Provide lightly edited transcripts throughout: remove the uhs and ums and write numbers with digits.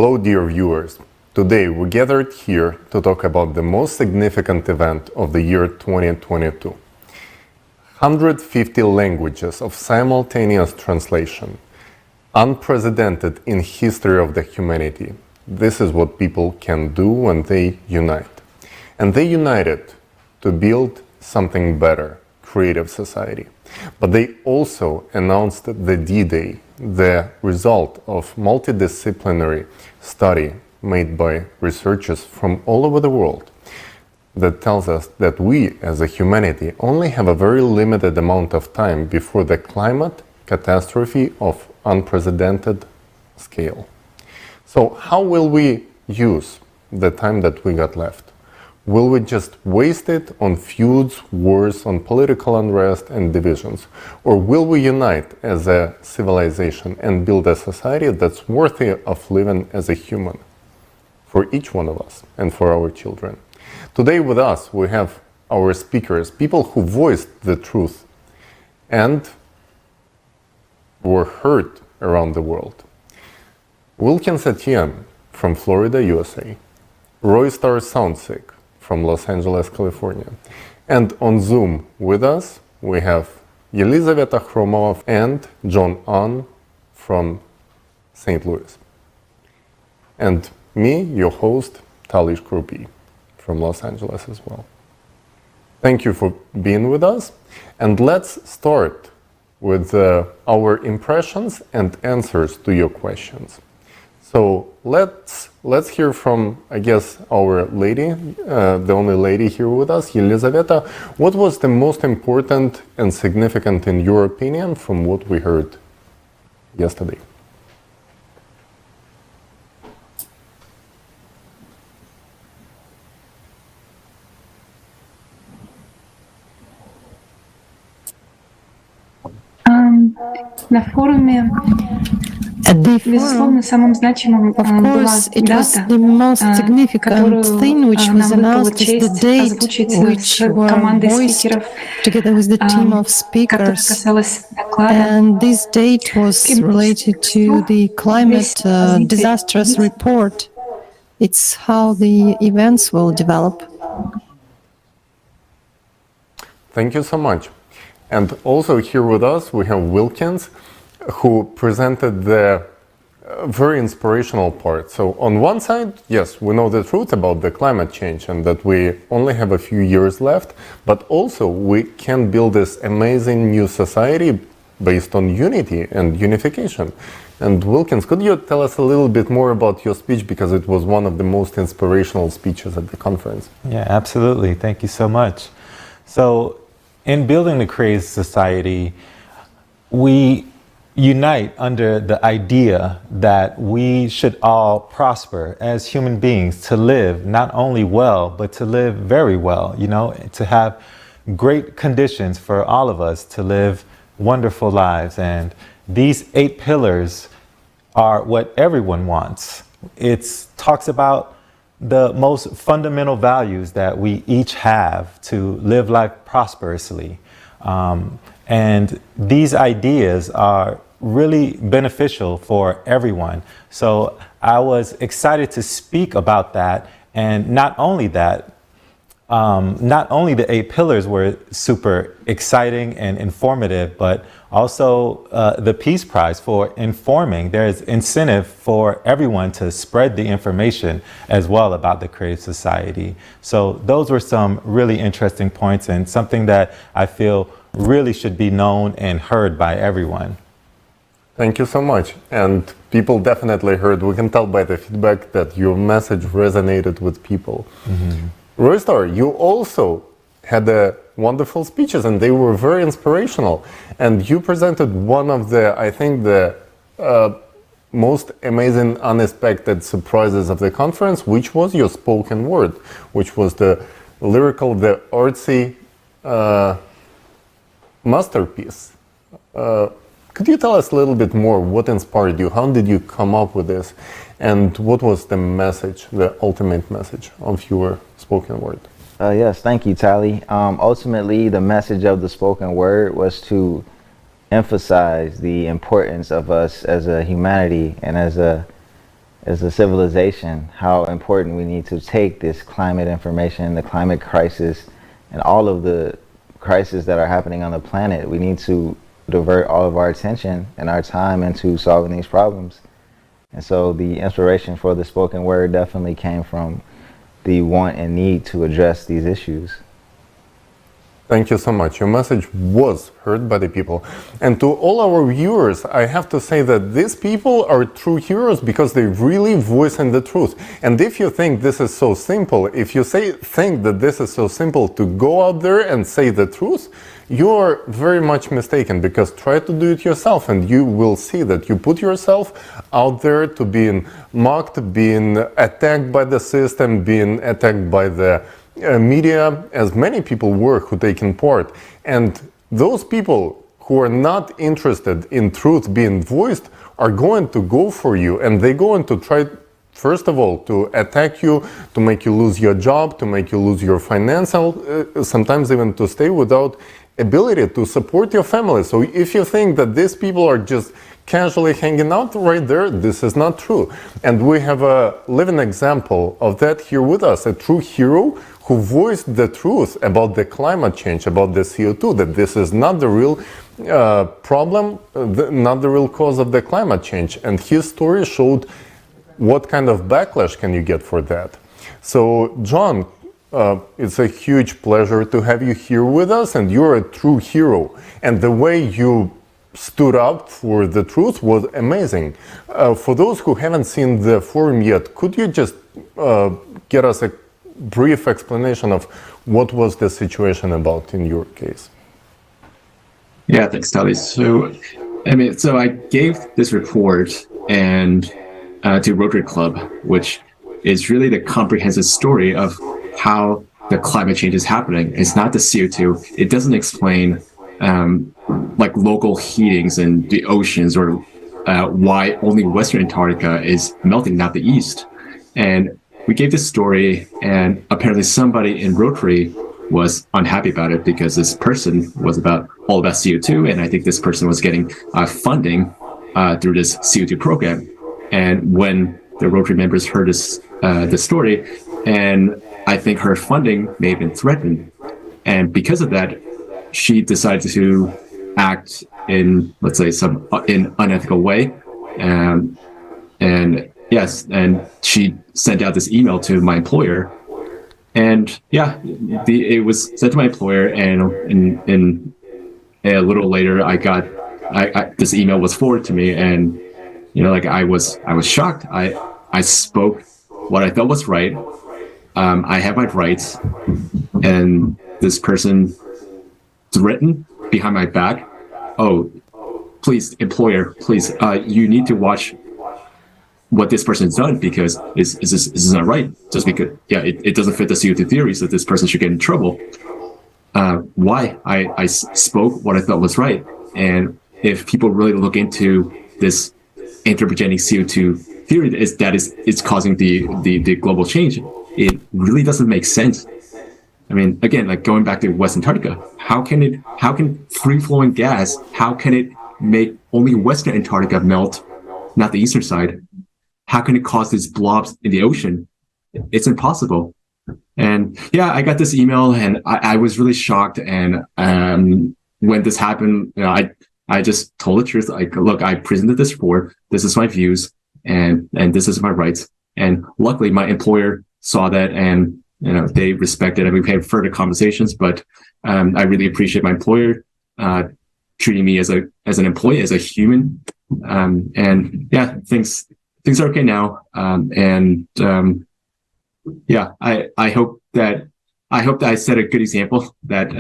Hello, dear viewers. Today we gathered here to talk about the most significant event of the year 2022. 150 languages of simultaneous translation. Unprecedented in history of the humanity. This is what people can do when they unite. And they united to build something better, creative society. But they also announced the D-Day, the result of multidisciplinary study made by researchers from all over the world that tells us that we as a humanity only have a very limited amount of time before the climate catastrophe of unprecedented scale. So how will we use the time that we got left? Will we just waste it on feuds, wars, on political unrest and divisions? Or will we unite as a civilization and build a society that's worthy of living as a human for each one of us and for our children? Today with us we have our speakers, people who voiced the truth and were heard around the world. Wilkins Etienne from Florida, USA. Roy Star Soundsick from Los Angeles, California. And on Zoom with us, we have Yelizaveta Khromova and John An from St. Louis. And me, your host, Talish Krupi from Los Angeles as well. Thank you for being with us. And let's start with our impressions and answers to your questions. So let's hear from, I guess, our lady, the only lady here with us, Yelizaveta. What was the most important and significant in your opinion from what we heard yesterday? На форуме, безусловно, самым значимым была дата, которую нам выпала честь озвучить с командой спикеров, которая касалась доклада. And this date was related to the climate disastrous report. It's how the events will develop. Thank you so much. And also here with us we have Wilkins, who presented the very inspirational part. So on one side, yes, we know the truth about the climate change and that we only have a few years left, but also we can build this amazing new society based on unity and unification. And Wilkins, could you tell us a little bit more about your speech, because it was one of the most inspirational speeches at the conference? Yeah, absolutely. Thank you so much. So in building the creative society, we unite under the idea that we should all prosper as human beings, to live not only well, but to live very well, to have great conditions for all of us to live wonderful lives. And these 8 pillars are what everyone wants. It talks about the most fundamental values that we each have to live life prosperously. And these ideas are really beneficial for everyone. So I was excited to speak about that. And not only that, not only the 8 pillars were super exciting and informative, but also the Peace Prize for informing. There's incentive for everyone to spread the information as well about the creative society. So those were some really interesting points and something that I feel really should be known and heard by everyone. Thank you so much. And people definitely heard, we can tell by the feedback that your message resonated with people. Mm-hmm. Roystar, you also had wonderful speeches and they were very inspirational. And you presented one of the, I think, the most amazing, unexpected surprises of the conference, which was your spoken word, which was the lyrical, the artsy masterpiece. Could you tell us a little bit more what inspired you? How did you come up with this? And what was the message, the ultimate message of your spoken word? Yes, thank you, Tali. Ultimately, the message of the spoken word was to emphasize the importance of us as a humanity and as a as a civilization, how important we need to take this climate information, the climate crisis, and all of the crises that are happening on the planet. We need to divert all of our attention and our time into solving these problems. And so the inspiration for the spoken word definitely came from the want and need to address these issues. Thank you so much. Your message was heard by the people. And to all our viewers, I have to say that these people are true heroes because they really voicing the truth. And if you think this is so simple, if you think that this is so simple to go out there and say the truth, you are very much mistaken, because try to do it yourself and you will see that you put yourself out there to being mocked, being attacked by the system, being attacked by the media, as many people were who taken part. And those people who are not interested in truth being voiced are going to go for you, and they're going to try, first of all, to attack you, to make you lose your job, to make you lose your financial, sometimes even to stay without ability to support your family. So if you think that these people are just casually hanging out right there, this is not true. And we have a living example of that here with us, a true hero who voiced the truth about the climate change, about the CO2, that this is not the real problem, not the real cause of the climate change. And his story showed what kind of backlash can you get for that. So, John, it's a huge pleasure to have you here with us, and you're a true hero. And the way you stood up for the truth was amazing. For those who haven't seen the forum yet, could you just get us a brief explanation of what was the situation about in your case? Yeah, thanks, Tali. So I gave this report and to Rotary Club, which is really the comprehensive story of how the climate change is happening. It's not the CO2. It doesn't explain like local heatings in the oceans, or why only Western Antarctica is melting, not the East. And we gave this story, and apparently somebody in Rotary was unhappy about it because this person was all about CO2, and I think this person was getting funding through this CO2 program. And when the Rotary members heard the story, and I think her funding may have been threatened, and because of that, she decided to act in, let's say, some unethical way, and yes, and she sent out this email to my employer, and it was sent to my employer, and a little later, this email was forwarded to me, and I was shocked. I spoke what I felt was right. I have my rights, and this person threatened behind my back. Oh, please, employer, please, you need to watch what this person's done, because this is not right. Just because, it doesn't fit the CO2 theory, so this person should get in trouble. Why? I spoke what I thought was right. And if people really look into this anthropogenic CO2 theory, it's causing the global change, it really doesn't make sense. I mean, again, like going back to West Antarctica, how can free-flowing gas, how can it make only Western Antarctica melt, not the eastern side? How can it cause these blobs in the ocean? It's impossible. And I got this email, and I was really shocked. And when this happened, I just told the truth. Like, look, I presented this report. This is my views, and this is my rights. And luckily, my employer saw that, and they respected it. We had further conversations, but I really appreciate my employer treating me as an employee, as a human. Things are okay now. I hope that I set a good example that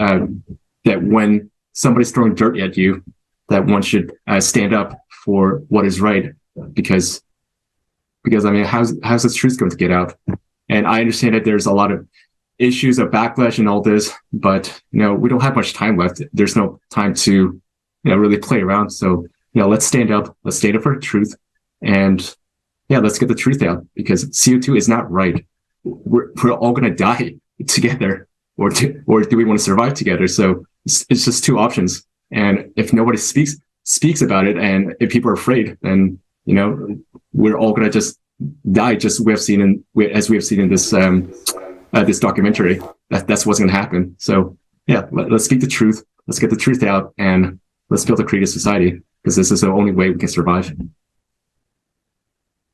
when somebody's throwing dirt at you, that one should stand up for what is right, because I mean, how's this truth going to get out? And I understand that there's a lot of issues of backlash and all this, but we don't have much time left. There's no time to really play around. So let's stand up. Let's stand up for the truth, and let's get the truth out, because CO2 is not right. We're all going to die together, or do we want to survive together? So it's just two options. And if nobody speaks about it, and if people are afraid, then we're all going to just die, just as we have seen in this this documentary. That's what's going to happen. So yeah, let's speak the truth. Let's get the truth out, and let's build a creative society, because this is the only way we can survive.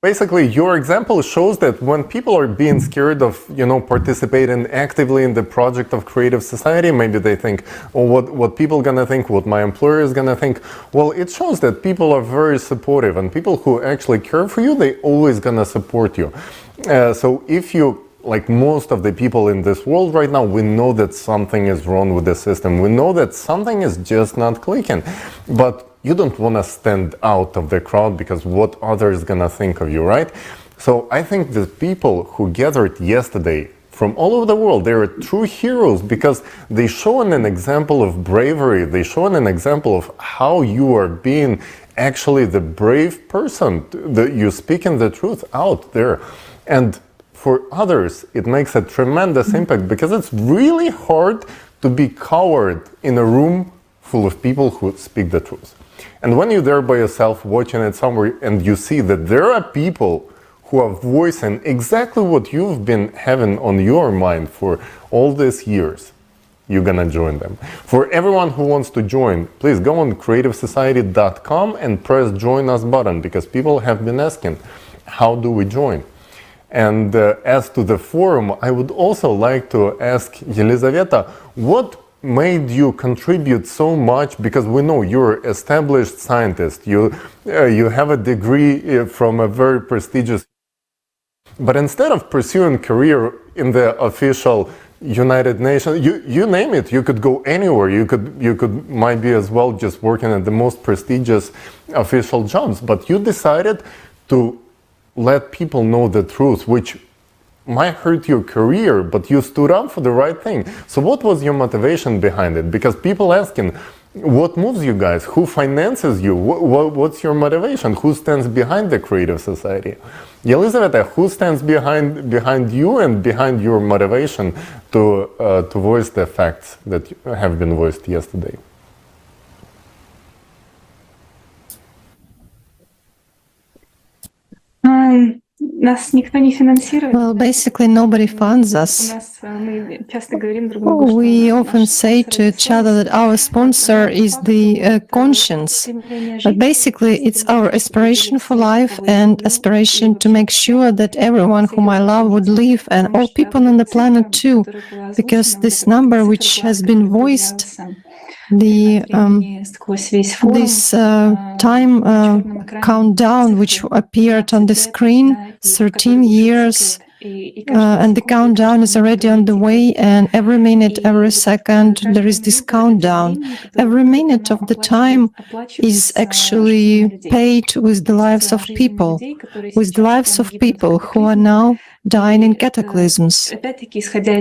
Basically, your example shows that when people are being scared of, participating actively in the project of creative society, maybe they think, oh, what people gonna think, what my employer is gonna think. Well, it shows that people are very supportive, and people who actually care for you, they always gonna support you. So if you, like most of the people in this world right now, we know that something is wrong with the system. We know that something is just not clicking. But you don't want to stand out of the crowd because what others gonna think of you, right? So I think the people who gathered yesterday from all over the world, they are true heroes because they show an example of bravery. They show an example of how you are being actually the brave person. You're speaking the truth out there. And for others, it makes a tremendous impact because it's really hard to be coward in a room full of people who speak the truth. And when you're there by yourself watching it somewhere and you see that there are people who are voicing exactly what you've been having on your mind for all these years, you're gonna join them. For everyone who wants to join, please go on creativesociety.com and press join us button, because people have been asking, how do we join? And as to the forum, I would also like to ask Yelizaveta, what made you contribute so much? Because we know you're an established scientist, you have a degree from a very prestigious, but instead of pursuing career in the official United Nations, you name it, you could go anywhere. You could might be as well just working at the most prestigious official jobs, but you decided to let people know the truth, which might hurt your career, but you stood up for the right thing. So what was your motivation behind it? Because people asking, what moves you guys? Who finances you? What's your motivation? Who stands behind the creative society? Yelizaveta, who stands behind you and behind your motivation to voice the facts that have been voiced yesterday? Well, basically nobody funds us. We often say to each other that our sponsor is the conscience, but basically it's our aspiration for life and aspiration to make sure that everyone whom I love would live, and all people on the planet too, because this number which has been voiced, this time countdown which appeared on the screen, 13 years, and the countdown is already on the way, and every minute, every second, there is this countdown. Every minute of the time is actually paid with the lives of people, who are now dying in cataclysms.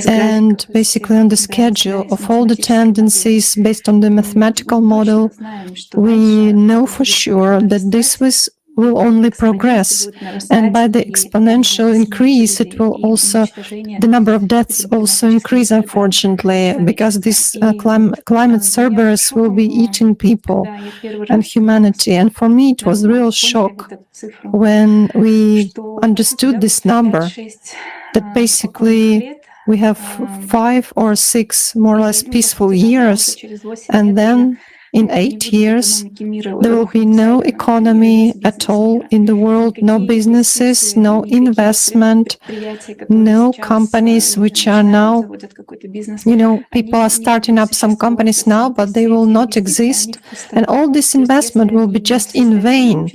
And basically on the schedule of all the tendencies based on the mathematical model, we know for sure that this will only progress, and by the exponential increase, it will also, the number of deaths also increase, unfortunately, because this climate Cerberus will be eating people and humanity. And for me, it was a real shock when we understood this number, that basically we have 5 or 6 more or less peaceful years, and then in 8 years, there will be no economy at all in the world, no businesses, no investment, no companies which are now, people are starting up some companies now, but they will not exist. And all this investment will be just in vain,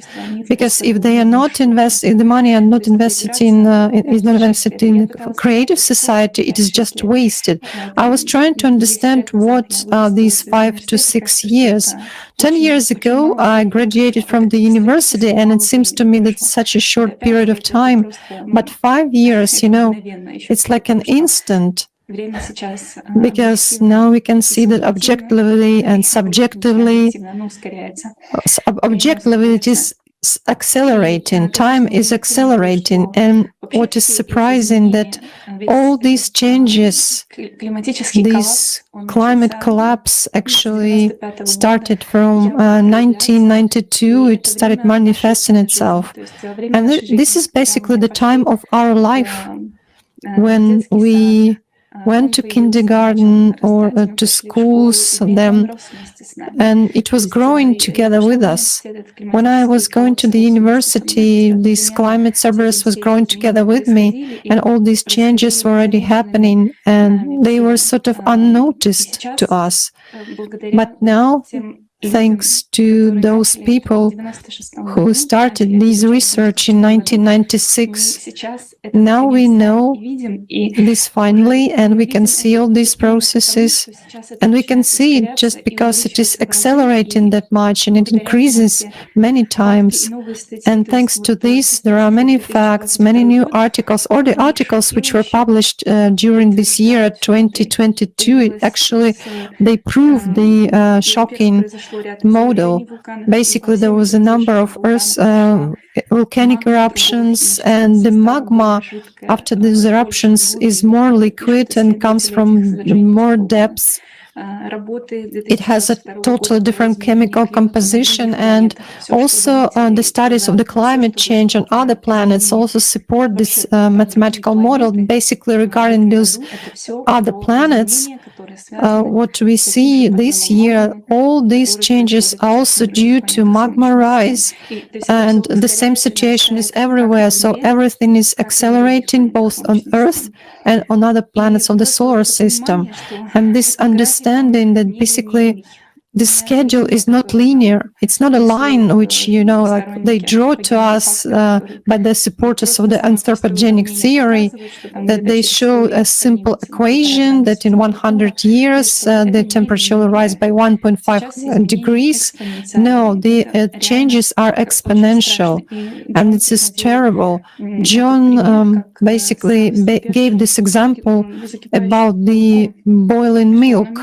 because if they are not if the money are not invested in creative society, it is just wasted. I was trying to understand what are these 5 to 6 years. 10 years ago, I graduated from the university, and it seems to me that it's such a short period of time. But 5 years, it's like an instant. Because now we can see that objectively and subjectively, objectively it is accelerating. Time is accelerating, and what is surprising that all these changes, this climate collapse actually started from 1992. It started manifesting itself, and this is basically the time of our life when we went to kindergarten or to schools, and it was growing together with us. When I was going to the university, this climate Cerberus was growing together with me, and all these changes were already happening, and they were sort of unnoticed to us. But now, thanks to those people who started this research in 1996, now we know this finally, and we can see all these processes, and we can see it just because it is accelerating that much, and it increases many times. And thanks to this, there are many facts, many new articles, or the articles which were published during this year, 2022, they prove the shocking model. Basically, there was a number of volcanic eruptions, and the magma after these eruptions is more liquid and comes from more depths. It has a totally different chemical composition, and also the studies of the climate change on other planets also support this mathematical model. Basically, regarding those other planets, what we see this year, all these changes are also due to magma rise, and the same situation is everywhere. So everything is accelerating both on Earth and on other planets of the solar system. And this understanding that basically the schedule is not linear. It's not a line which, like they draw to us by the supporters of the anthropogenic theory, that they show a simple equation that in 100 years the temperature will rise by 1.5 degrees. No, the changes are exponential, and this is terrible. John basically gave this example about the boiling milk,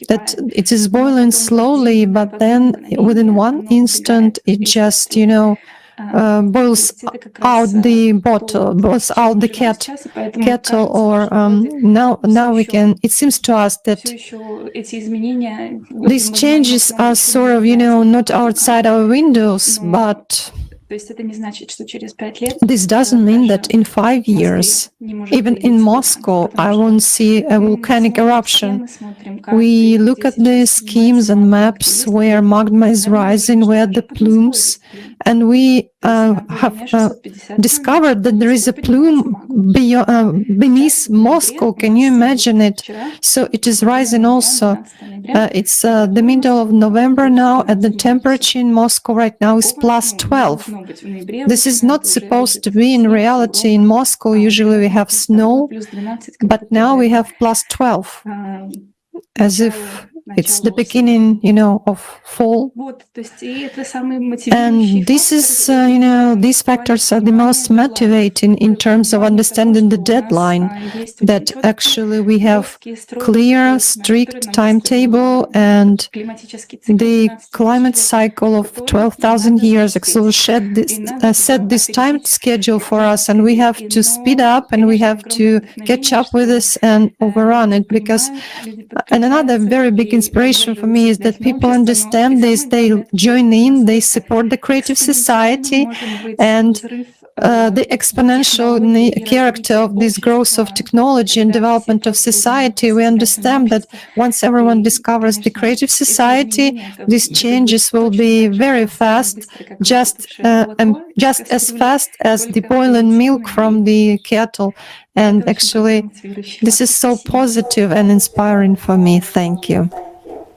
that it is boiling slowly, but then within one instant it just boils out the bottle, boils out the kettle, or now we can, it seems to us that these changes are sort of not outside our windows, but this doesn't mean that in 5 years, even in Moscow, I won't see a volcanic eruption. We look at the schemes and maps where magma is rising, where the plumes, and we have discovered that there is a plume beneath Moscow. Can you imagine it? So it is rising also. It's the middle of November now, and the temperature in Moscow right now is plus 12. This is not supposed to be in reality. In Moscow, usually we have snow, but now we have plus 12, as if it's the beginning, of fall. And this is, these factors are the most motivating in terms of understanding the deadline, that actually we have clear, strict timetable, and the climate cycle of 12,000 years actually set this time schedule for us, and we have to speed up, and we have to catch up with this and overrun it, because, and another very big inspiration for me is that people understand this, they join in, they support the creative society, and the exponential character of this growth of technology and development of society. We understand that once everyone discovers the creative society, these changes will be very fast, just as fast as the boiling milk from the kettle. And actually, this is so positive and inspiring for me. Thank you.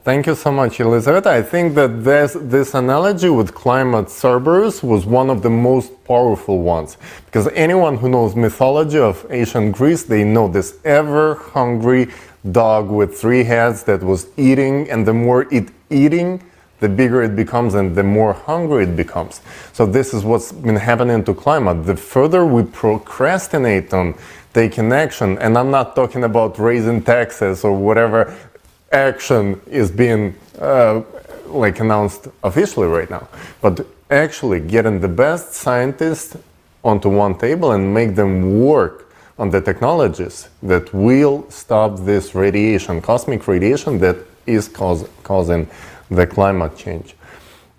Thank you so much, Elizaveta. I think that this analogy with climate Cerberus was one of the most powerful ones, because anyone who knows mythology of ancient Greece, they know this ever-hungry dog with 3 heads that was eating, and the more it eating, the bigger it becomes and the more hungry it becomes. So this is what's been happening to climate. The further we procrastinate on taking action, and I'm not talking about raising taxes or whatever action is being announced officially right now, but actually getting the best scientists onto one table and make them work on the technologies that will stop this radiation, cosmic radiation that is causing the climate change.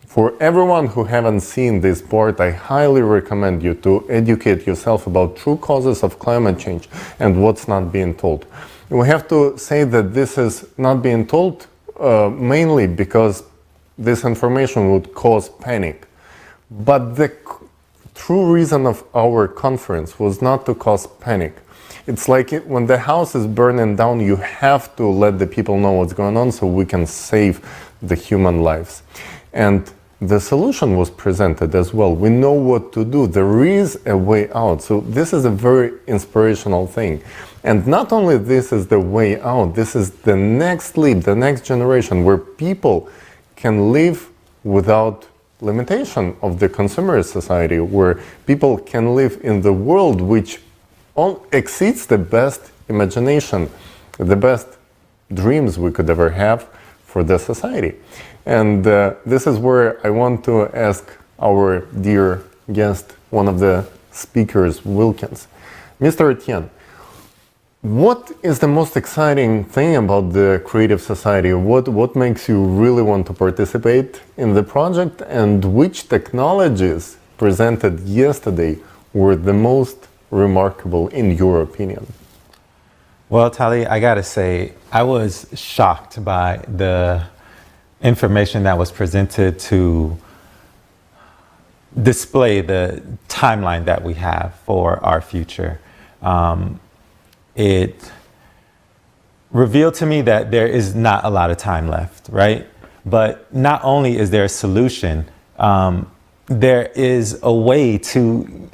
For everyone who haven't seen this board, I highly recommend you to educate yourself about true causes of climate change and what's not being told. We have to say that this is not being told mainly because this information would cause panic. But the true reason of our conference was not to cause panic. It's like when the house is burning down, you have to let the people know what's going on so we can save the human lives. And the solution was presented as well. We know what to do. There is a way out. So this is a very inspirational thing. And not only this is the way out, this is the next leap, the next generation where people can live without limitation of the consumerist society, where people can live in the world which exceeds the best imagination, the best dreams we could ever have for the society. And this is where I want to ask our dear guest, one of the speakers, Wilkins. Mr. Etienne, what is the most exciting thing about the Creative Society? What makes you really want to participate in the project, and which technologies presented yesterday were the most remarkable in your opinion? Well, Tali, I gotta say, I was shocked by the information that was presented to display the timeline that we have for our future. It revealed to me that there is not a lot of time left, right? But not only is there a solution, there is a way to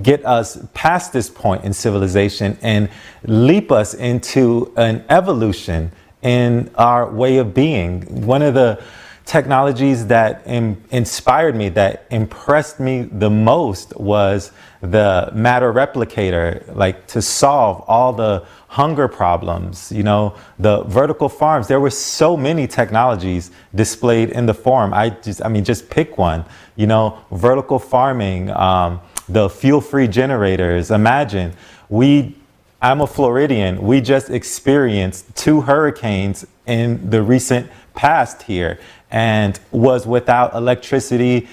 get us past this point in civilization and leap us into an evolution in our way of being. One of the technologies that inspired me, that impressed me the most, was the matter replicator, like to solve all the hunger problems, you know, the vertical farms. There were so many technologies displayed in the forum. Just pick one, you know, vertical farming, the fuel-free generators. Imagine, I'm a Floridian. We just experienced 2 hurricanes in the recent past here and was without electricity,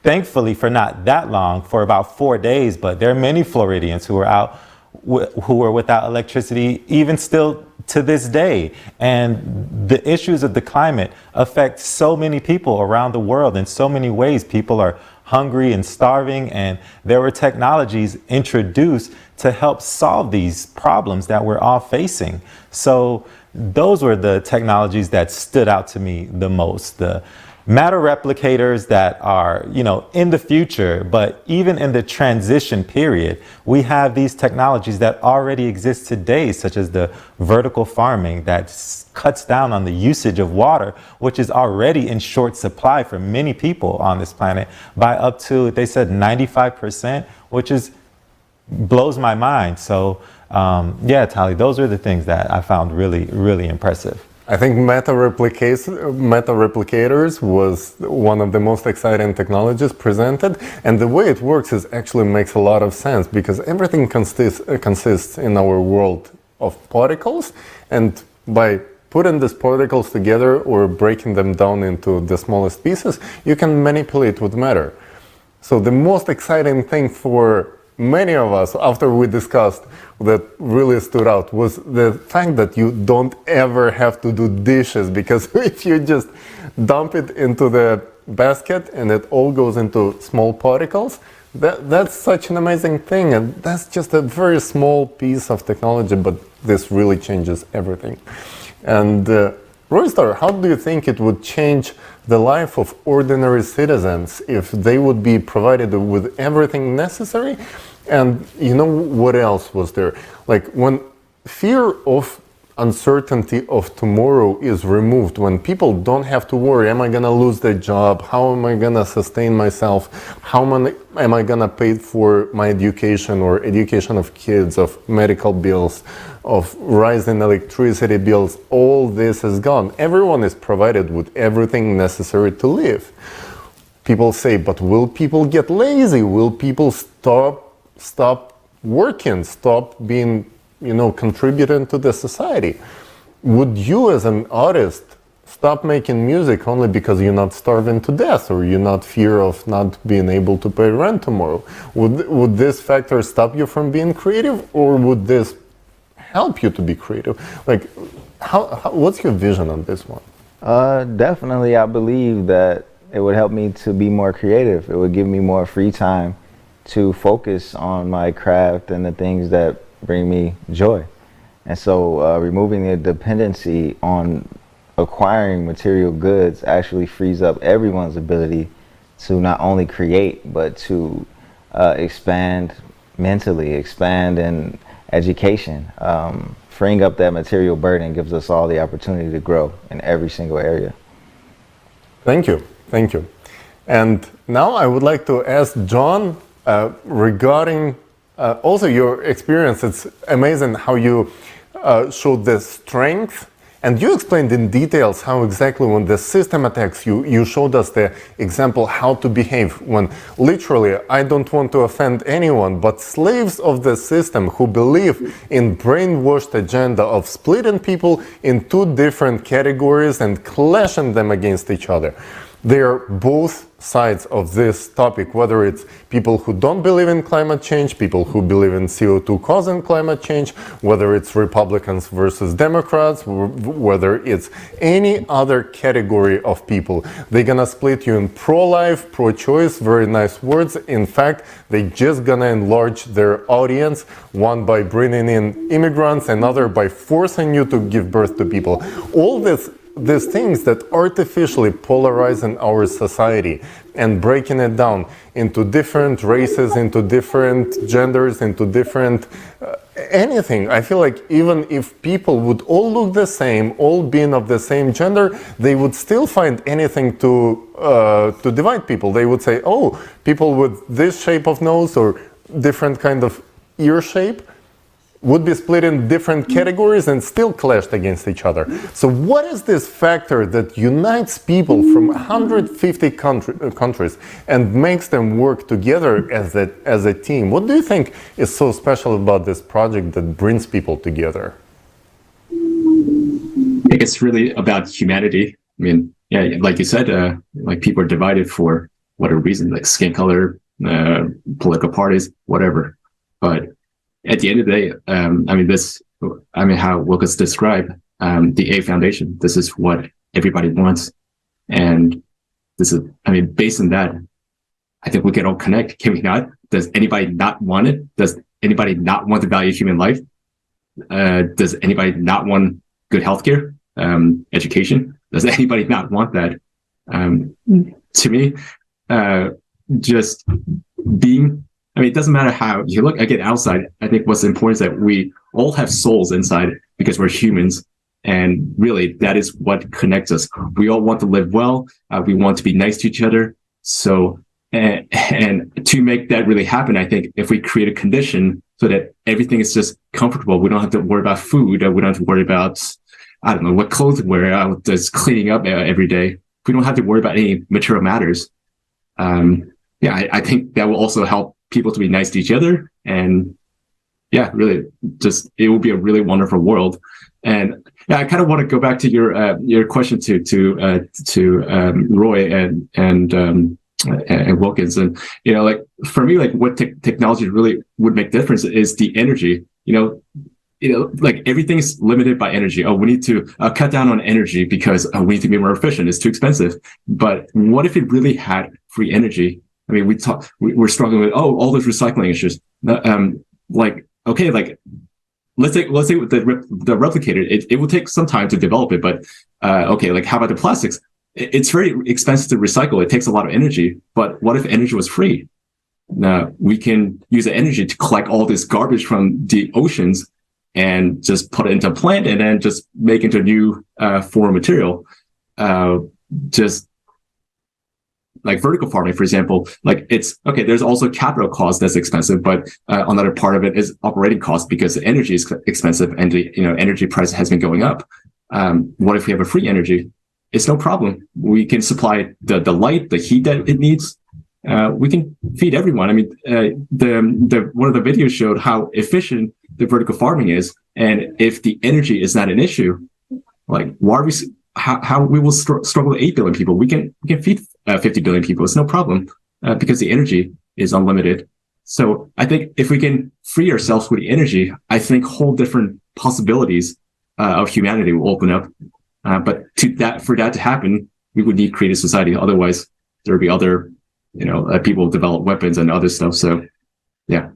thankfully for not that long, for about 4 days. But there are many Floridians who are without electricity even still to this day. And the issues of the climate affect so many people around the world in so many ways. People are hungry and starving, and there were technologies introduced to help solve these problems that we're all facing. So those were the technologies that stood out to me the most. The matter replicators that are, you know, in the future, but even in the transition period, we have these technologies that already exist today, such as the vertical farming that cuts down on the usage of water, which is already in short supply for many people on this planet by up to, they said, 95%, which blows my mind. So yeah, Tali, those are the things that I found really, really impressive. I think meta replicators was one of the most exciting technologies presented, and the way it works actually makes a lot of sense, because everything consists in our world of particles, and by putting these particles together or breaking them down into the smallest pieces, you can manipulate with matter. So the most exciting thing for many of us, after we discussed, that really stood out was the fact that you don't ever have to do dishes, because if you just dump it into the basket and it all goes into small particles, that's such an amazing thing. And that's just a very small piece of technology, but this really changes everything. And Roystar, how do you think it would change the life of ordinary citizens if they would be provided with everything necessary? And you know what else was there? Like, when fear of uncertainty of tomorrow is removed, when people don't have to worry, am I gonna lose the job? How am I gonna sustain myself? How am I gonna pay for my education or education of kids, of medical bills, of rising electricity bills? All this is gone. Everyone is provided with everything necessary to live. people say, but will people get lazy? Will people stop working, stop being, contributing to the society? Would you as an artist stop making music only because you're not starving to death, or you're not fear of not being able to pay rent tomorrow? Would this factor stop you from being creative, or would this help you to be creative? Like, what's your vision on this one? Definitely, I believe that it would help me to be more creative. It would give me more free time to focus on my craft and the things that bring me joy. And so removing the dependency on acquiring material goods actually frees up everyone's ability to not only create, but to expand mentally, expand in education. Freeing up that material burden gives us all the opportunity to grow in every single area. Thank you. Thank you. And now I would like to ask John regarding also your experience. It's amazing how you showed the strength, and you explained in details how exactly when the system attacks you, you showed us the example how to behave when literally, I don't want to offend anyone, but slaves of the system who believe in brainwashed agenda of splitting people in two different categories and clashing them against each other. They are both sides of this topic, whether it's people who don't believe in climate change, people who believe in CO2 causing climate change, whether it's Republicans versus Democrats, whether it's any other category of people. They're gonna split you in pro-life, pro-choice, very nice words. In fact, they're just gonna enlarge their audience, one by bringing in immigrants, another by forcing you to give birth to people. All these things that artificially polarizing our society and breaking it down into different races, into different genders, into different anything. I feel like even if people would all look the same, all being of the same gender, they would still find anything to divide people. They would say, oh, people with this shape of nose or different kind of ear shape would be split in different categories and still clashed against each other. So what is this factor that unites people from 150 countries and makes them work together as a team? What do you think is so special about this project that brings people together? I think it's really about humanity. I mean, yeah, like you said, like people are divided for whatever reason, like skin color, political parties, whatever. But at the end of the day, how Lucas described the A Foundation, this is what everybody wants. And this is, based on that, I think we can all connect. Can we not? Does anybody not want it? Does anybody not want the value of human life? Does anybody not want good healthcare, education? Does anybody not want that? To me, just being, it doesn't matter how you look, again, outside. I think what's important is that we all have souls inside because we're humans. And really, that is what connects us. We all want to live well. We want to be nice to each other. So, and to make that really happen, I think if we create a condition so that everything is just comfortable, we don't have to worry about food. We don't have to worry about, what clothes to wear, just cleaning up every day. We don't have to worry about any material matters. I think that will also help people to be nice to each other, and really, just it will be a really wonderful world. And I kind of want to go back to your question to Roy and Wilkins, and like for me, like what technology really would make difference is the energy. Like everything's limited by energy. Oh, we need to cut down on energy because we need to be more efficient. It's too expensive. But what if it really had free energy? We're struggling with all those recycling issues. Let's say with the replicator, it will take some time to develop it, but how about the plastics? It's very expensive to recycle. It takes a lot of energy. But what if energy was free? Now we can use the energy to collect all this garbage from the oceans and just put it into a plant and then just make into a new form of material. Just like vertical farming, for example, like it's okay. There's also capital cost that's expensive, but another part of it is operating cost because the energy is expensive and the energy price has been going up. What if we have a free energy? it's no problem. We can supply the light, the heat that it needs. We can feed everyone. I mean, the one of the videos showed how efficient the vertical farming is, and if the energy is not an issue, like why are we? How we will struggle with 8 billion people? We can feed 50 billion people. It's no problem because the energy is unlimited. So I think if we can free ourselves with the energy, I think whole different possibilities of humanity will open up. But for that to happen, we would need creative society. Otherwise, there would be other, people develop weapons and other stuff. So, yeah.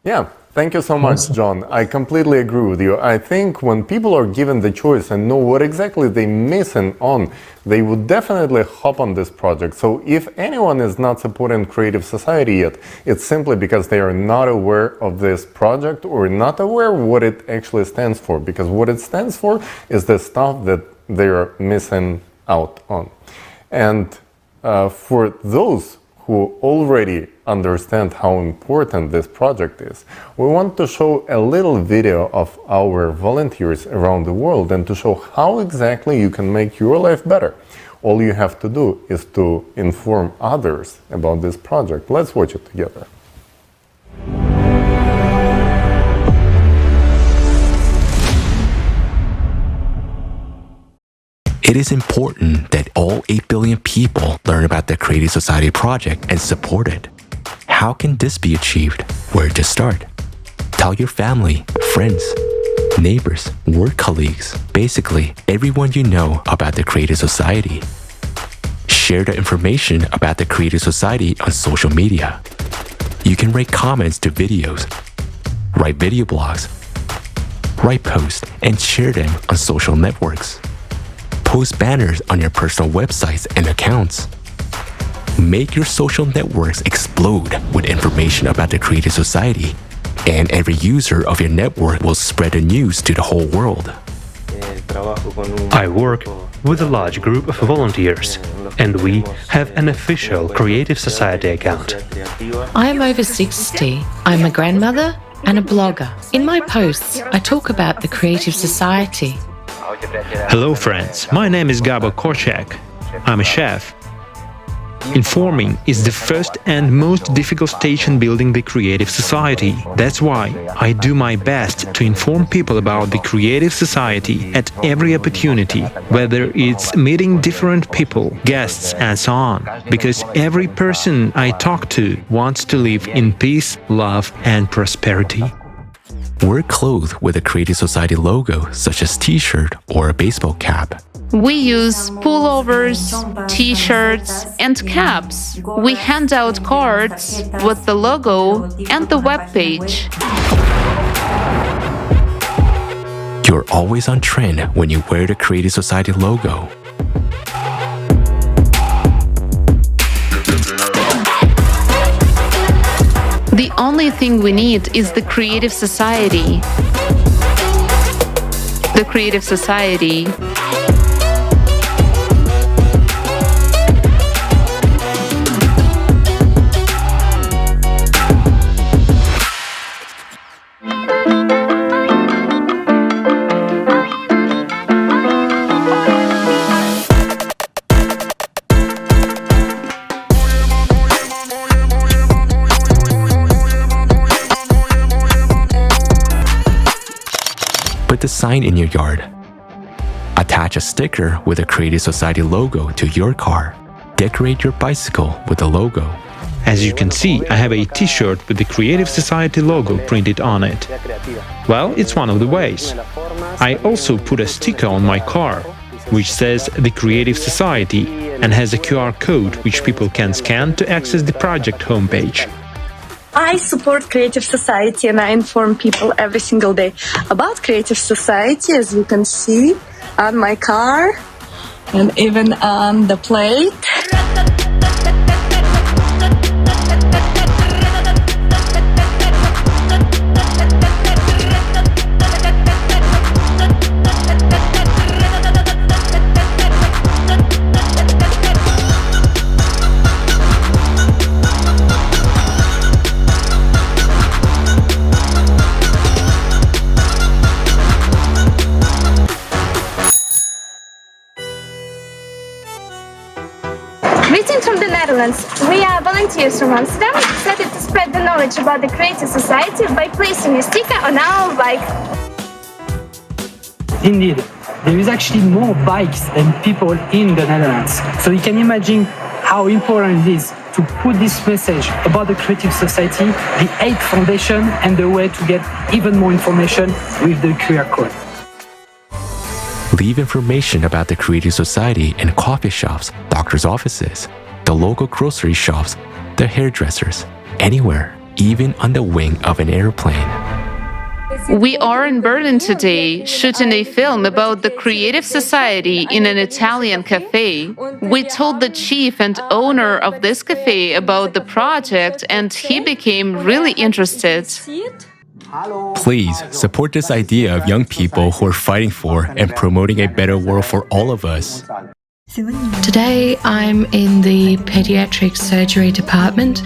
Yeah, thank you so much, John. I completely agree with you. I think when people are given the choice and know what exactly they're missing on, they would definitely hop on this project. So if anyone is not supporting creative society yet, it's simply because they are not aware of this project or not aware what it actually stands for. Because what it stands for is the stuff that they are missing out on. And for those who already understand how important this project is, we want to show a little video of our volunteers around the world and to show how exactly you can make your life better. All you have to do is to inform others about this project. Let's watch it together. It is important that all 8 billion people learn about the Creative Society project and support it. How can this be achieved? Where to start? Tell your family, friends, neighbors, work colleagues, basically everyone you know about the Creative Society. Share the information about the Creative Society on social media. You can write comments to videos, write video blogs, write posts, and share them on social networks. Post banners on your personal websites and accounts. Make your social networks explode with information about the Creative Society, and every user of your network will spread the news to the whole world. I work with a large group of volunteers, and we have an official Creative Society account. I am over 60. I'm a grandmother and a blogger. In my posts, I talk about the Creative Society. Hello friends, my name is Gabo Korchak. I'm a chef. Informing is the first and most difficult stage in building the Creative Society. That's why I do my best to inform people about the Creative Society at every opportunity, whether it's meeting different people, guests, and so on. Because every person I talk to wants to live in peace, love, and prosperity. Wear clothes with a Creative Society logo, such as t-shirt or a baseball cap. We use pullovers, t-shirts, and caps. We hand out cards with the logo and the web page. You're always on trend when you wear the Creative Society logo. The only thing we need is the Creative Society. The Creative Society. Put the sign in your yard. Attach a sticker with a Creative Society logo to your car. Decorate your bicycle with the logo. As you can see, I have a t-shirt with the Creative Society logo printed on it. Well, it's one of the ways. I also put a sticker on my car, which says the Creative Society and has a QR code which people can scan to access the project homepage. I support Creative Society and I inform people every single day about Creative Society, as you can see on my car and even on the plate. Netherlands. We are volunteers from Amsterdam, decided to spread the knowledge about the Creative Society by placing a sticker on our bike. Indeed, there is actually more bikes than people in the Netherlands. So you can imagine how important it is to put this message about the Creative Society, the 8th Foundation, and the way to get even more information with the QR code. Leave information about the Creative Society in coffee shops, doctor's offices, the local grocery shops, the hairdressers, anywhere, even on the wing of an airplane. We are in Berlin today, shooting a film about the Creative Society in an Italian cafe. We told the chief and owner of this cafe about the project, and he became really interested. Please support this idea of young people who are fighting for and promoting a better world for all of us. Today, I'm in the pediatric surgery department.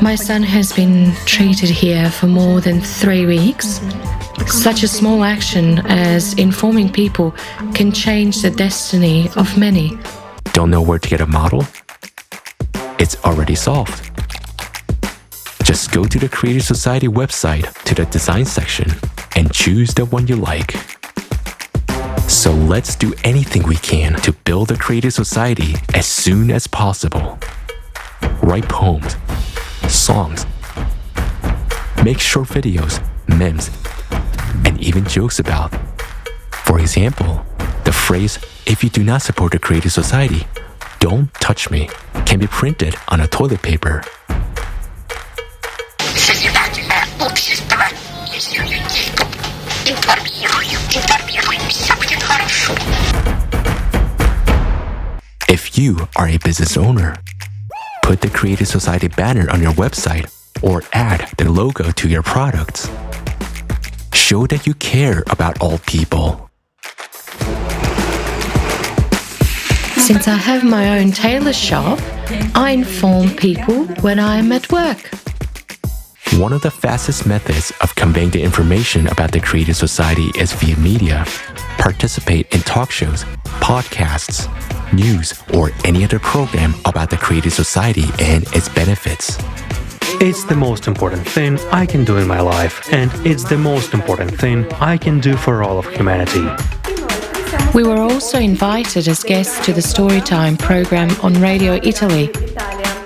My son has been treated here for more than 3 weeks. Such a small action as informing people can change the destiny of many. Don't know where to get a model? It's already solved. Just go to the Creative Society website to the design section and choose the one you like. So let's do anything we can to build a Creative Society as soon as possible. Write poems, songs, make short videos, memes, and even jokes about. For example, the phrase, "If you do not support the Creative Society, don't touch me," can be printed on a toilet paper. If you are a business owner, put the Creative Society banner on your website or add the logo to your products. Show that you care about all people. Since I have my own tailor shop, I inform people when I'm at work. One of the fastest methods of conveying the information about the Creative Society is via media. Participate in talk shows, podcasts, news, or any other program about the Creative Society and its benefits. It's the most important thing I can do in my life, and it's the most important thing I can do for all of humanity. We were also invited as guests to the Storytime program on Radio Italy,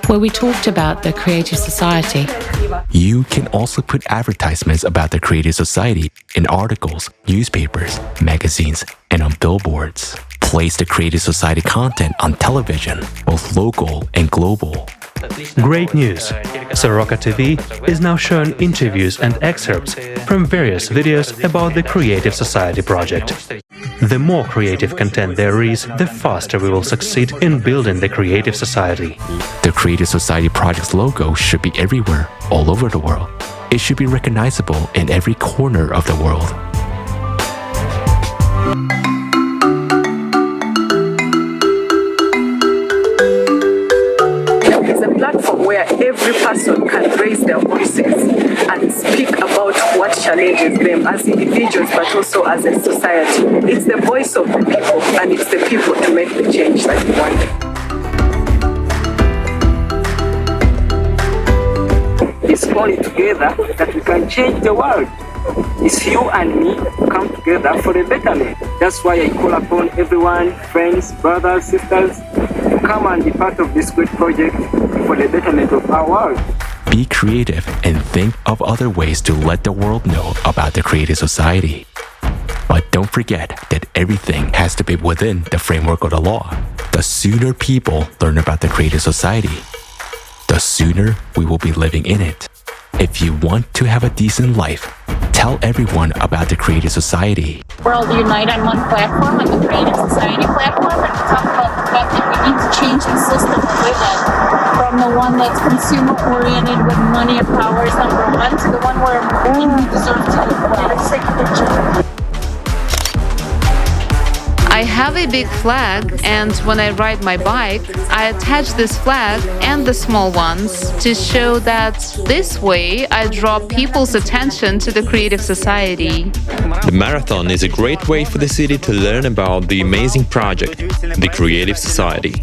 where we talked about the Creative Society. You can also put advertisements about the Creative Society in articles, newspapers, magazines, and on billboards. Place the Creative Society content on television, both local and global. Great news! Soroka TV is now showing interviews and excerpts from various videos about the Creative Society project. The more creative content there is, the faster we will succeed in building the Creative Society. The Creative Society project's logo should be everywhere, all over the world. It should be recognizable in every corner of the world. Platform where every person can raise their voices and speak about what challenges them as individuals but also as a society. It's the voice of the people, and it's the people to make the change that we want. It's only together that we can change the world. It's you and me come together for a betterment. That's why I call upon everyone, friends, brothers, sisters, to come and be part of this great project for the betterment of our world. Be creative and think of other ways to let the world know about the Creative Society. But don't forget that everything has to be within the framework of the law. The sooner people learn about the Creative Society, the sooner we will be living in it. If you want to have a decent life, tell everyone about the Creative Society. We're all unite on one platform, on the Creative Society platform, and talk about the fact that we need to change the system we're in from the one that's consumer-oriented with money and power is number one to the one where women deserve to live well. Let's take a picture. I have a big flag, and when I ride my bike, I attach this flag and the small ones to show that this way I draw people's attention to the Creative Society. The marathon is a great way for the city to learn about the amazing project, the Creative Society.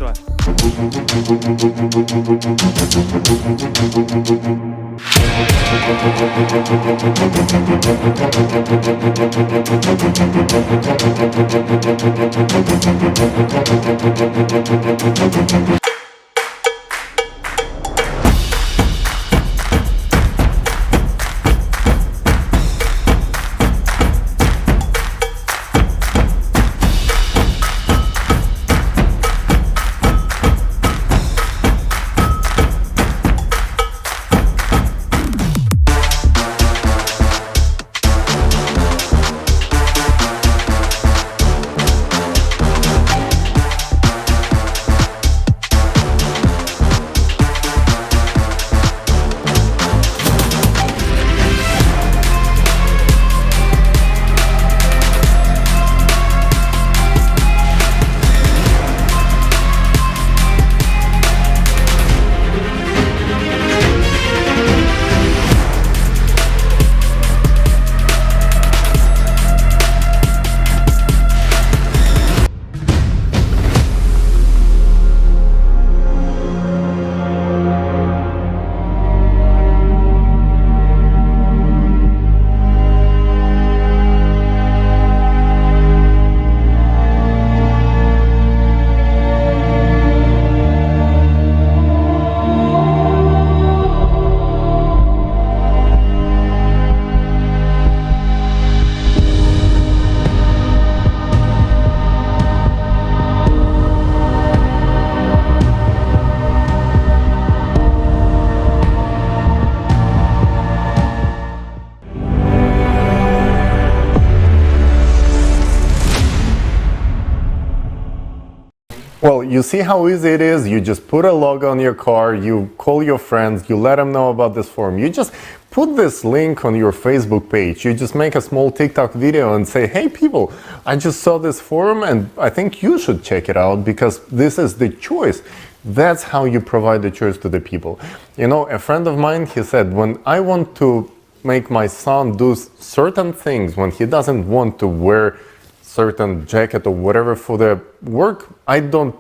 Well, you see how easy it is? You just put a logo on your car, you call your friends, you let them know about this forum. You just put this link on your Facebook page. You just make a small TikTok video and say, hey people, I just saw this forum and I think you should check it out because this is the choice. That's how you provide the choice to the people. You know, a friend of mine, he said, when I want to make my son do certain things, when he doesn't want to wear certain jacket or whatever for the work, I don't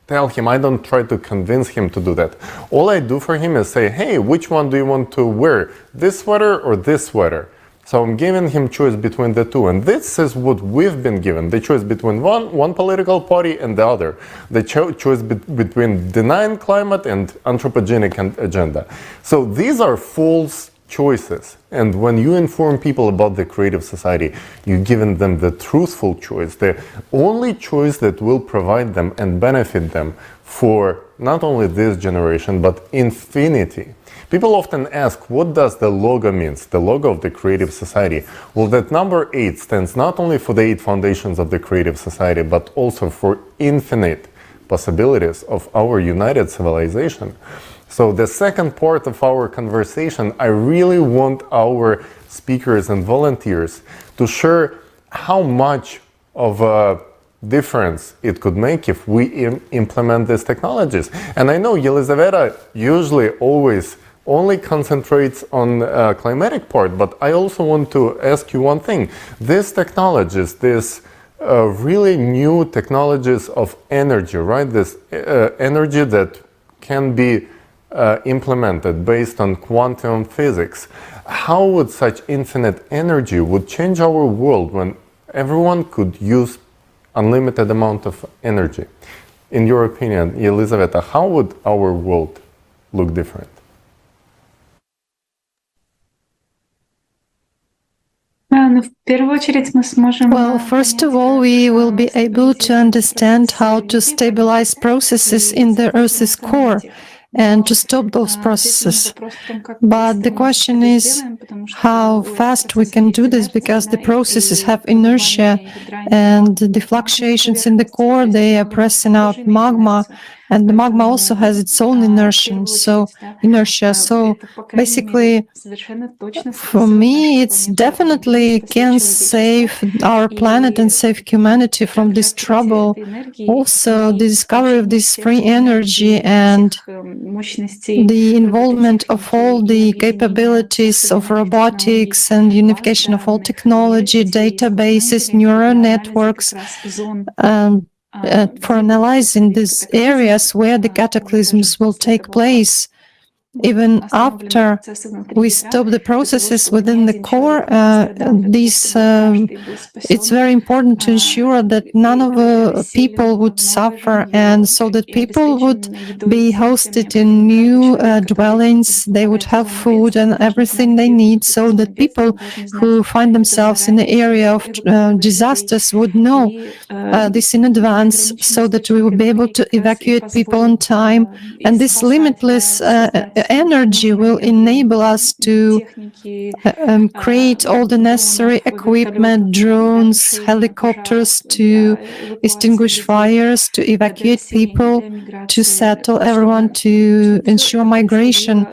tell him, I don't try to convince him to do that. All I do for him is say, hey, which one do you want to wear? This sweater or this sweater? So I'm giving him choice between the two. And this is what we've been given, the choice between one political party and the other. The choice between denying climate and anthropogenic agenda. So these are false choices. And when you inform people about the creative society, you're giving them the truthful choice, the only choice that will provide them and benefit them for not only this generation, but infinity. People often ask, what does the logo means, the logo of the creative society? Well, that number 8 stands not only for the 8 foundations of the creative society, but also for infinite possibilities of our united civilization. So the second part of our conversation, I really want our speakers and volunteers to share how much of a difference it could make if we implement these technologies. And I know Yelizaveta usually always only concentrates on climatic part, but I also want to ask you one thing. These technologies, these really new technologies of energy, right? This energy that can be implemented based on quantum physics. How would such infinite energy would change our world when everyone could use unlimited amount of energy? In your opinion, Elizaveta, how would our world look different? Well, first of all, we will be able to understand how to stabilize processes in the Earth's core and to stop those processes. But the question is how fast we can do this, because the processes have inertia and the fluctuations in the core, they are pressing out magma, and the magma also has its own inertia. So basically, for me, it's definitely can save our planet and save humanity from this trouble. Also, the discovery of this free energy and the involvement of all the capabilities of robotics and unification of all technology, databases, neural networks, for analyzing these areas where the cataclysms will take place. Even after we stop the processes within the core, it's very important to ensure that none of the people would suffer, and so that people would be hosted in new dwellings, they would have food and everything they need, so that people who find themselves in the area of disasters would know this in advance, so that we would be able to evacuate people on time. And this limitless energy will enable us to create all the necessary equipment, drones, helicopters to extinguish fires, to evacuate people, to settle everyone, to ensure migration.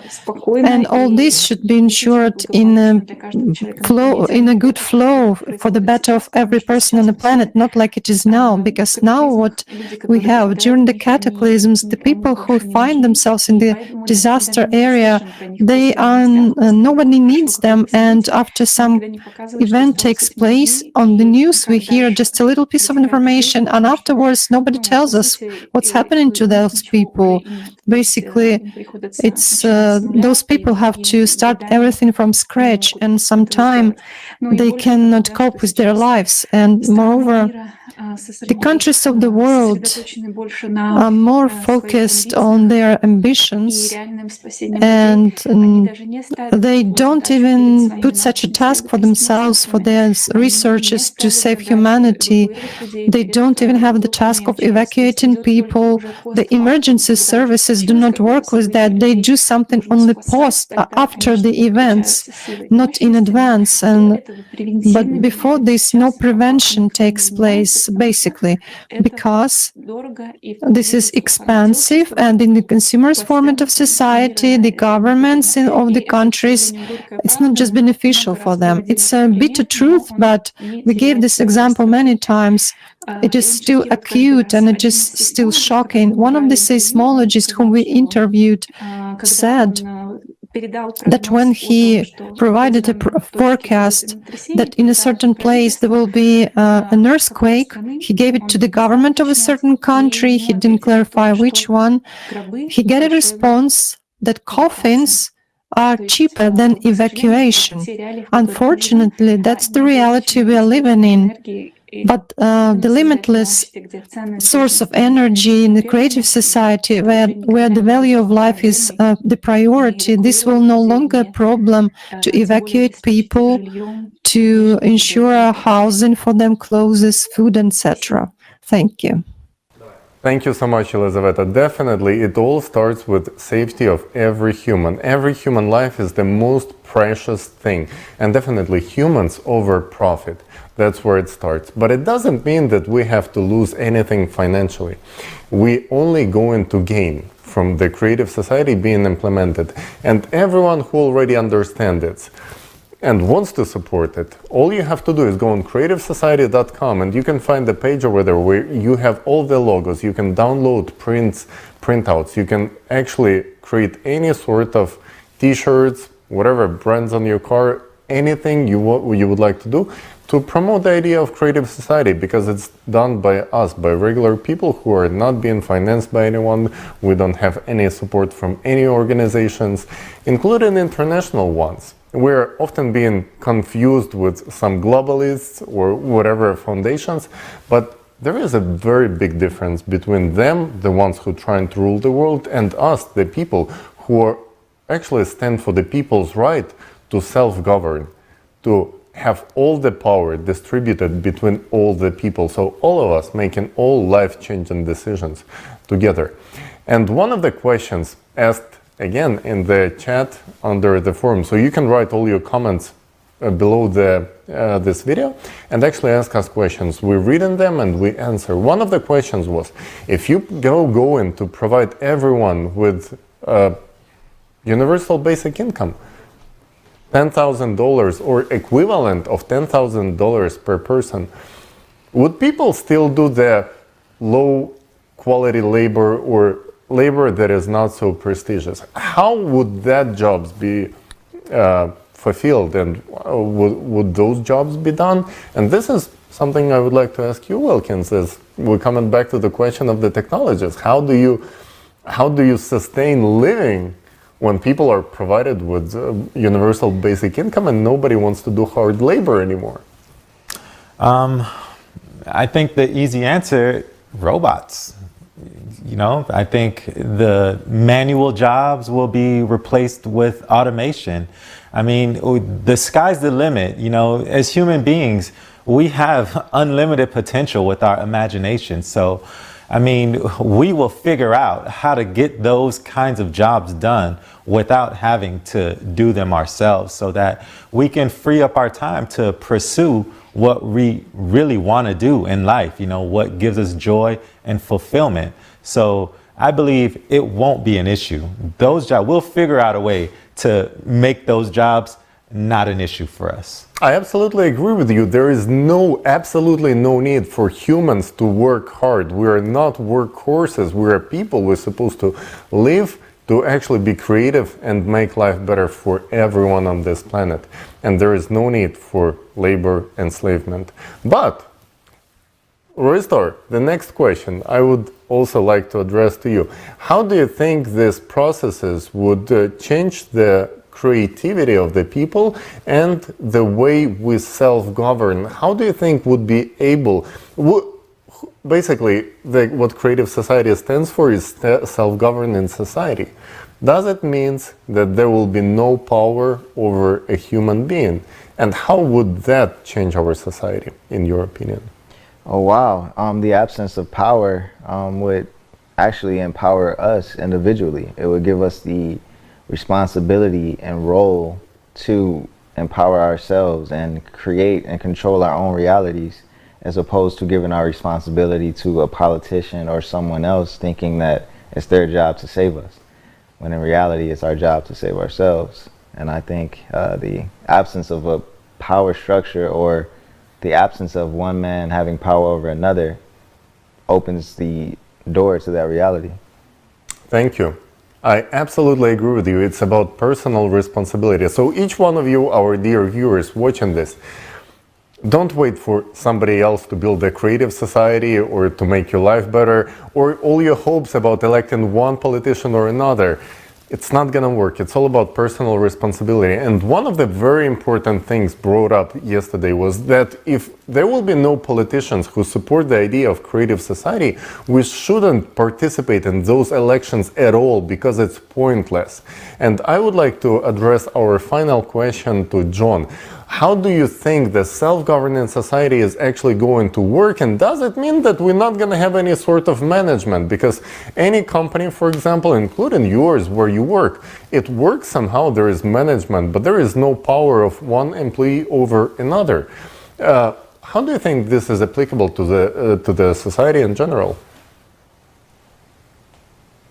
And all this should be ensured in a good flow for the better of every person on the planet, not like it is now. Because now what we have during the cataclysms, the people who find themselves in the disaster area, they are nobody needs them, and after some event takes place on the news, we hear just a little piece of information, and afterwards nobody tells us what's happening to those people. Basically, it's those people have to start everything from scratch, and sometimes they cannot cope with their lives. And moreover, the countries of the world are more focused on their ambitions, and they don't even put such a task for themselves, for their researchers to save humanity. They don't even have the task of evacuating people. The emergency services do not work with that. They do something on the post, after the events, not in advance. But before this, no prevention takes place, basically, because this is expensive, and in the consumers' format of society, the governments of the countries, it's not just beneficial for them. It's a bitter truth, but we gave this example many times. It is still acute, and it is still shocking. One of the seismologists whom we interviewed said that when he provided a forecast that in a certain place there will be an earthquake, he gave it to the government of a certain country. He didn't clarify which one. He got a response that coffins are cheaper than evacuation. Unfortunately, that's the reality we are living in. But the limitless source of energy in the creative society, where the value of life is the priority, this will no longer a problem to evacuate people, to ensure housing for them, clothes, food, etc. Thank you. Thank you so much, Elizaveta. Definitely, it all starts with safety of every human. Every human life is the most precious thing, and definitely humans over profit. That's where it starts. But it doesn't mean that we have to lose anything financially. We only going to gain from the creative society being implemented, and everyone who already understands it and wants to support it, all you have to do is go on creativesociety.com, and you can find the page over there where you have all the logos. You can download printouts. You can actually create any sort of t-shirts, whatever brands on your car, anything you would like to do to promote the idea of creative society, because it's done by us, by regular people who are not being financed by anyone. We don't have any support from any organizations, including international ones. We're often being confused with some globalists or whatever foundations, but there is a very big difference between them, the ones who are trying to rule the world, and us, the people who are actually stand for the people's right to self-govern, to have all the power distributed between all the people. So all of us making all life-changing decisions together. And one of the questions asked again in the chat under the forum, so you can write all your comments below this video and actually ask us questions. We're reading them and we answer. One of the questions was, if you going to provide everyone with universal basic income, $10,000 or equivalent of $10,000 per person, would people still do the low quality labor or labor that is not so prestigious? How would that jobs be fulfilled, and would those jobs be done? And this is something I would like to ask you, Wilkins, is we're coming back to the question of the technologies. How do you sustain living when people are provided with universal basic income and nobody wants to do hard labor anymore? I think the easy answer, robots. I think the manual jobs will be replaced with automation. I mean, the sky's the limit. As human beings, we have unlimited potential with our imagination. So, I mean, we will figure out how to get those kinds of jobs done without having to do them ourselves, so that we can free up our time to pursue what we really want to do in life, what gives us joy and fulfillment. So I believe it won't be an issue. Those jobs, we'll figure out a way to make those jobs not an issue for us. I absolutely agree with you. There is absolutely no need for humans to work hard. We are not workhorses. We are people. We're supposed to live, to actually be creative and make life better for everyone on this planet. And there is no need for labor enslavement. But, Ristor, the next question I would also like to address to you. How do you think these processes would change the creativity of the people and the way we self-govern? How do you think would be able, basically what creative society stands for is self-governing society. Does it mean that there will be no power over a human being? And how would that change our society, in your opinion? Oh, wow. The absence of power would actually empower us individually. It would give us the responsibility and role to empower ourselves and create and control our own realities, as opposed to giving our responsibility to a politician or someone else thinking that it's their job to save us, when in reality it's our job to save ourselves. And I think the absence of a power structure, or the absence of one man having power over another, opens the door to that reality. Thank you. I absolutely agree with you. It's about personal responsibility. So each one of you, our dear viewers watching this, don't wait for somebody else to build a creative society or to make your life better, or all your hopes about electing one politician or another. It's not going to work. It's all about personal responsibility. And one of the very important things brought up yesterday was that if there will be no politicians who support the idea of creative society, we shouldn't participate in those elections at all, because it's pointless. And I would like to address our final question to John. How do you think the self-governing society is actually going to work? And does it mean that we're not going to have any sort of management? Because any company, for example, including yours where you work, it works somehow, there is management, but there is no power of one employee over another. How do you think this is applicable to the society in general?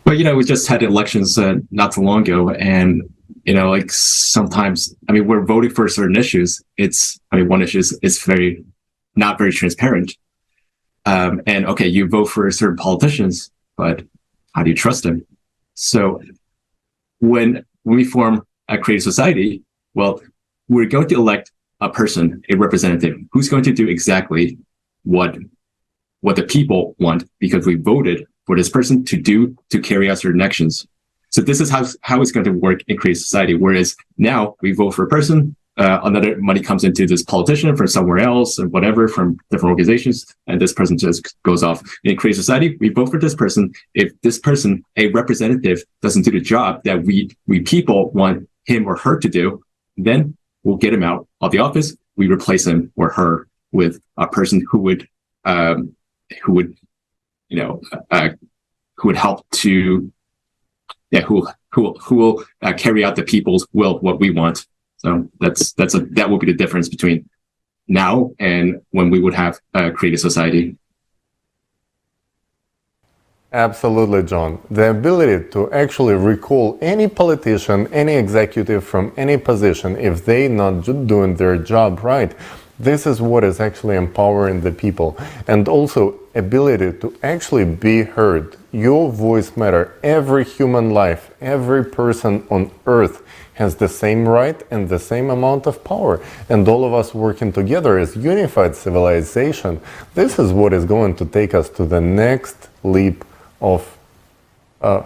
Well, we just had elections not too long ago, and like sometimes, we're voting for certain issues. One issue is not very transparent. And okay, you vote for certain politicians, but how do you trust them? So when we form a creative society, well, we're going to elect a person, a representative, who's going to do exactly what the people want, because we voted for this person to carry out certain actions. So this is how it's going to work in creative society. Whereas now we vote for a person, another money comes into this politician from somewhere else or whatever, from different organizations, and this person just goes off. In creative society, we vote for this person. If this person, a representative, doesn't do the job that we people want him or her to do, then we'll get him out of the office. We replace him or her with a person who would help to, who will carry out the people's will, what we want. So that will be the difference between now and when we would have a creative society. Absolutely, John. The ability to actually recall any politician, any executive from any position, if they not doing their job right, this is what is actually empowering the people. And also ability to actually be heard. Your voice matters. Every human life, every person on earth has the same right and the same amount of power. And all of us working together as unified civilization, this is what is going to take us to the next leap of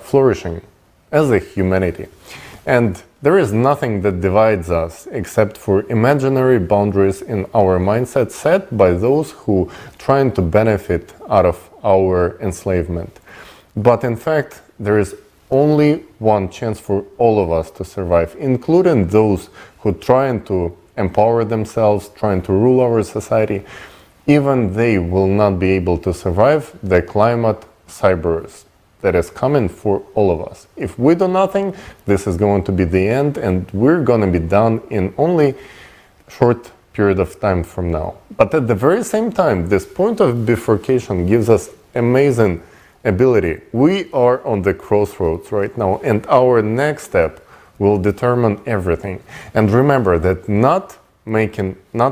flourishing as a humanity. And there is nothing that divides us except for imaginary boundaries in our mindset set by those who trying to benefit out of our enslavement. But in fact, there is only one chance for all of us to survive, including those who trying to empower themselves, trying to rule our society. Even they will not be able to survive the climate cyberus that is coming for all of us. If we do nothing, this is going to be the end, and we're going to be done in only short period of time from now. But at the very same time, this point of bifurcation gives us amazing ability. We are on the crossroads right now, and our next step will determine everything. And remember that not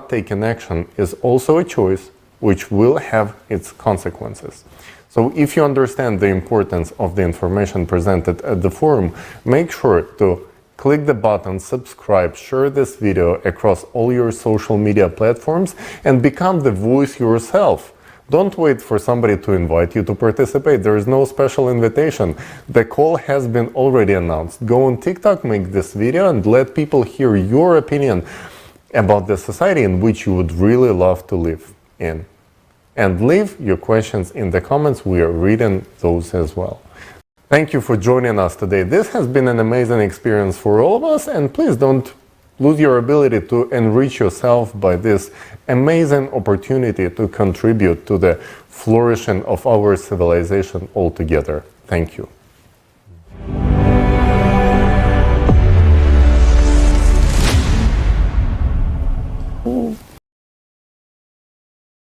taking action is also a choice which will have its consequences. So if you understand the importance of the information presented at the forum, make sure to click the button, subscribe, share this video across all your social media platforms, and become the voice yourself. Don't wait for somebody to invite you to participate. There is no special invitation. The call has been already announced. Go on TikTok, make this video, and let people hear your opinion about the society in which you would really love to live in. And leave your questions in the comments. We are reading those as well. Thank you for joining us today. This has been an amazing experience for all of us, and please don't lose your ability to enrich yourself by this amazing opportunity to contribute to the flourishing of our civilization altogether. Thank you.